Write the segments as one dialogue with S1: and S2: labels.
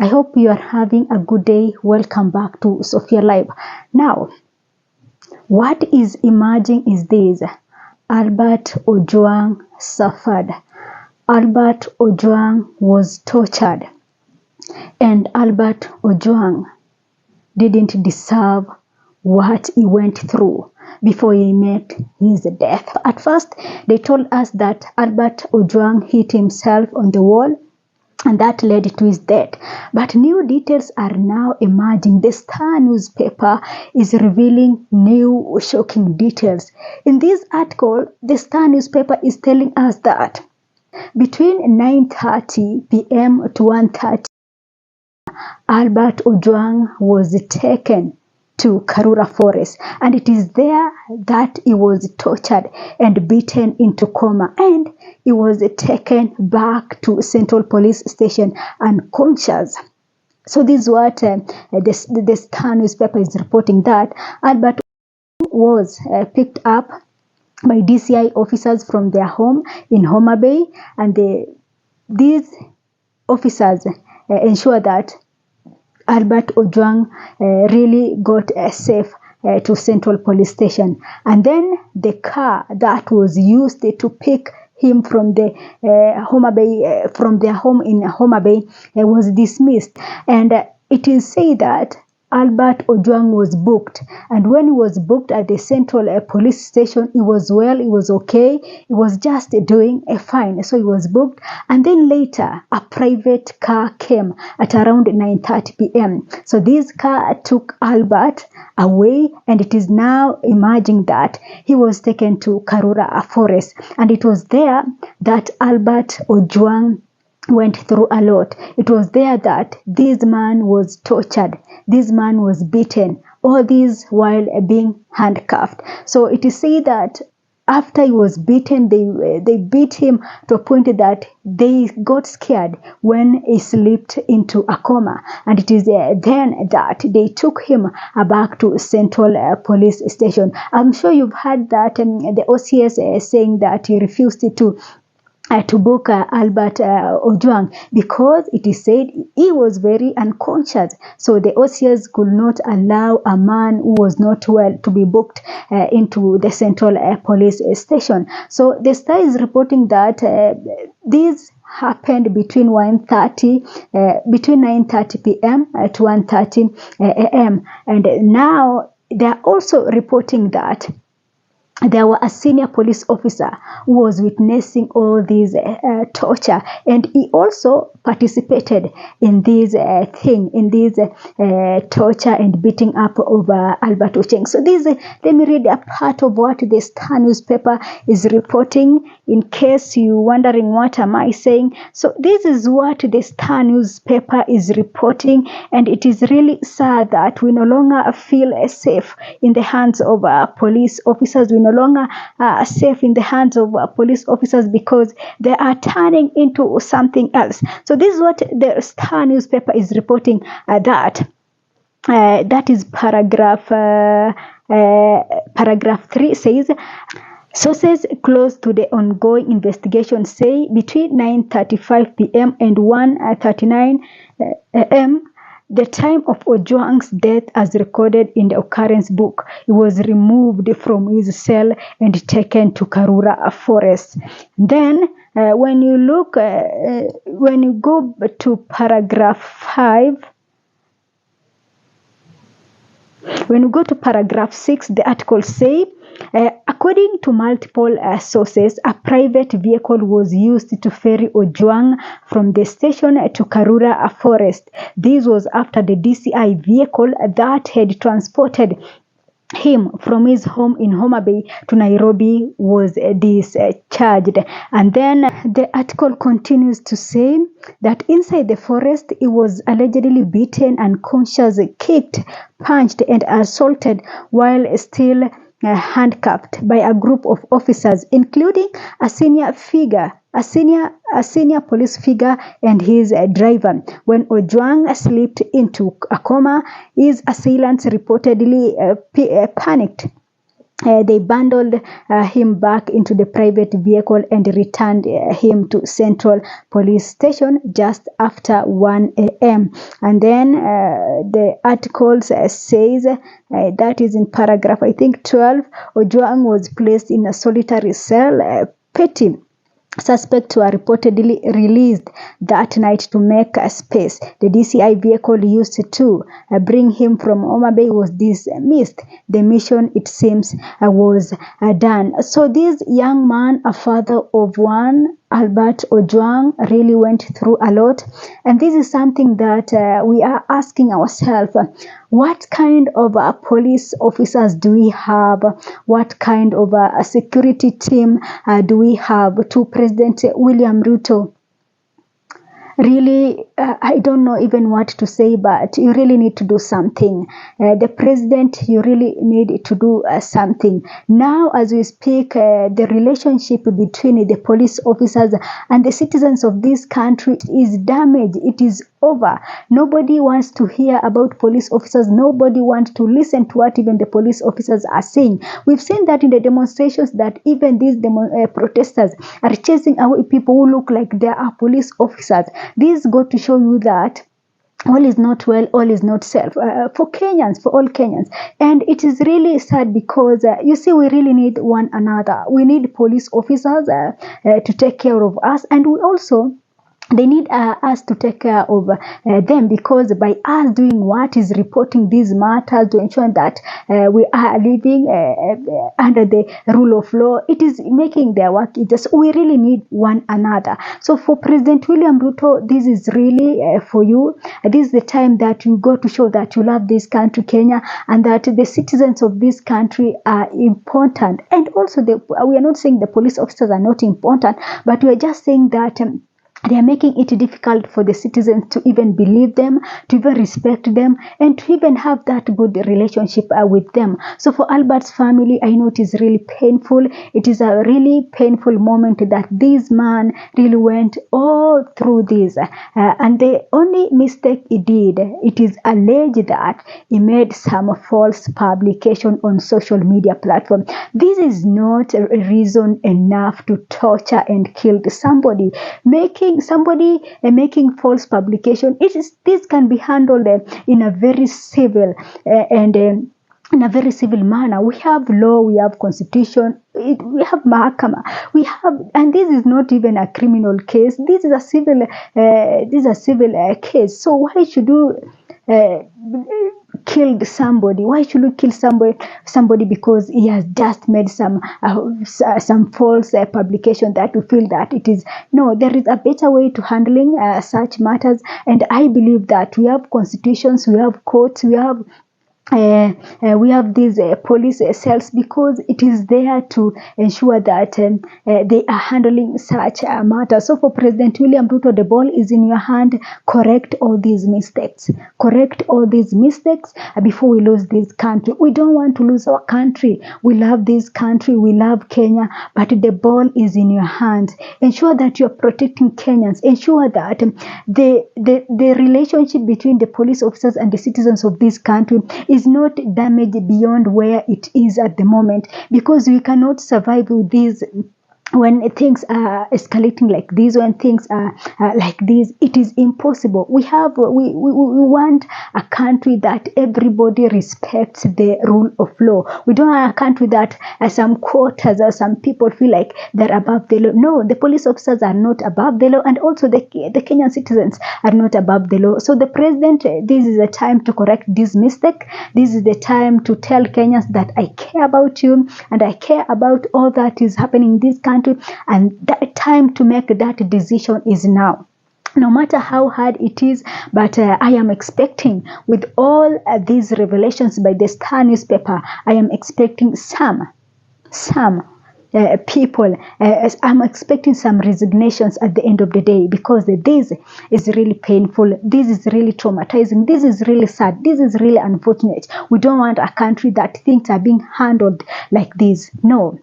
S1: I hope you are having a good day. Welcome back to Sophia Live. Now, what is emerging is this: Albert Ojwang suffered. Albert Ojwang was tortured, and Albert Ojwang didn't deserve what he went through before he met his death. At first, they told us that Albert Ojwang hit himself on the wall, and that led to his death. But new details are now emerging. The Star newspaper is revealing new shocking details. In this article, the Star newspaper is telling us that between 9:30 p.m. to 1:30, Albert Ojwang was taken to Karura forest, and it is there that he was tortured and beaten into coma, and he was taken back to Central Police Station unconscious. So this is what the Star newspaper is reporting, that Albert was picked up by DCI officers from their home in Homa Bay, and these officers ensure that Albert Ojwang really got safe to Central Police Station. And then the car that was used to pick him from the Homa Bay, from their home in Homa Bay, was dismissed. And it is said that Albert Ojwang was booked, and when he was booked at the Central Police Station, he was well, he was okay, he was just doing fine. So he was booked, and then later a private car came at around 9:30 p.m. So this car took Albert away, and it is now emerging that he was taken to Karura forest, and it was there that Albert Ojwang went through a lot. It was there that this man was tortured, this man was beaten, all this while being handcuffed. So it is said that after he was beaten, they beat him to a point that they got scared when he slipped into a coma, and it is then that they took him back to Central Police Station. I'm sure you've heard that the OCS saying that he refused to book Albert Ojwang because it is said he was very unconscious. So the OCS could not allow a man who was not well to be booked into the Central Police Station. So the Star is reporting that this happened between 9:30 p.m. to 1:30 a.m. And now they are also reporting that there was a senior police officer who was witnessing all this torture, and he also participated in this torture and beating up of Albert Ojwang. So let me read a part of what the Star newspaper is reporting, in case you're wondering what am I saying. So this is what the Star newspaper is reporting, and it is really sad that we no longer feel safe in the hands of police officers. We no longer safe in the hands of police officers because they are turning into something else. So this is what the Star newspaper is reporting, that is paragraph 3 says, sources close to the ongoing investigation say between 9:35 p.m. and 1:39 a.m. the time of Ojwang's death as recorded in the occurrence book, he was removed from his cell and taken to Karura forest. Then when you go to paragraph 5, when you go to paragraph 6, the article say, according to multiple sources, a private vehicle was used to ferry Ojwang from the station to Karura forest. This was after the DCI vehicle that had transported him from his home in Homa Bay to Nairobi was discharged. And then the article continues to say that inside the forest, he was allegedly beaten, unconscious, kicked, punched, and assaulted while still handcuffed by a group of officers, including a senior police figure and his driver. When Ojwang slipped into a coma, his assailants reportedly panicked They bundled him back into the private vehicle and returned him to Central Police Station just after 1 a.m. And then the article says, that is in paragraph, I think, 12, Ojwang was placed in a solitary cell. Petty suspects were reportedly released that night to make space. The DCI vehicle used to bring him from Homa Bay was dismissed. The mission, it seems, was done. So this young man, a father of one, Albert Ojwang, really went through a lot. And this is something that we are asking ourselves. What kind of police officers do we have? What kind of a security team do we have to President William Ruto? Really, I don't know even what to say, but you really need to do something. The president, you really need to do something. Now, as we speak, the relationship between the police officers and the citizens of this country is damaged. It is over. Nobody wants to hear about police officers. Nobody wants to listen to what even the police officers are saying. We've seen that in the demonstrations, that even these protesters are chasing away people who look like they are police officers. This go to show you that all is not well, all is not safe for Kenyans, for all Kenyans. And it is really sad because, you see, we really need one another. We need police officers to take care of us, and we also they need us to take care of them, because by us doing what is reporting these matters to ensure that we are living under the rule of law, it is making their work easier. So we really need one another. So for President William Ruto, this is really for you. This is the time that you go to show that you love this country, Kenya, and that the citizens of this country are important. And also, we are not saying the police officers are not important, but we are just saying that they are making it difficult for the citizens to even believe them, to even respect them, and to even have that good relationship with them. So for Albert's family, I know it is really painful. It is a really painful moment that this man really went all through this. And the only mistake he did, it is alleged that he made some false publication on social media platform. This is not a reason enough to torture and kill somebody. Making false publication, this can be handled in a very civil in a very civil manner. We have law, we have constitution, we have mahakama, and this is not even a criminal case. This is a civil case. So why should you killed somebody? Why should you kill somebody because he has just made some false publication that you feel that it is? No, there is a better way to handling such matters, and I believe that we have constitutions, we have courts, we have these police cells, because it is there to ensure that they are handling such matters. So for President William Ruto, the ball is in your hand. Correct all these mistakes. Correct all these mistakes before we lose this country. We don't want to lose our country. We love this country. We love Kenya, but the ball is in your hands. Ensure that you are protecting Kenyans. Ensure that the relationship between the police officers and the citizens of this country is not damaged beyond where it is at the moment, because we cannot survive with these. When things are escalating like this, when things are like this, it is impossible. We want a country that everybody respects the rule of law. We don't want a country that some quarters or some people feel like they're above the law. No, the police officers are not above the law, and also the Kenyan citizens are not above the law. So the president, this is the time to correct this mistake. This is the time to tell Kenyans that I care about you and I care about all that is happening in this country. And the time to make that decision is now. No matter how hard it is, but I am expecting, with all these revelations by the Star newspaper, I am expecting some people, I'm expecting some resignations at the end of the day, because this is really painful. This is really traumatizing. This is really sad. This is really unfortunate. We don't want a country that things are being handled like this. No.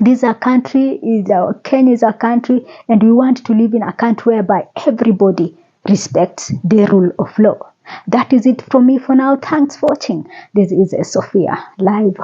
S1: This country is Kenya is a country, and we want to live in a country whereby everybody respects the rule of law. That is it from me for now. Thanks for watching. This is Sophia Live.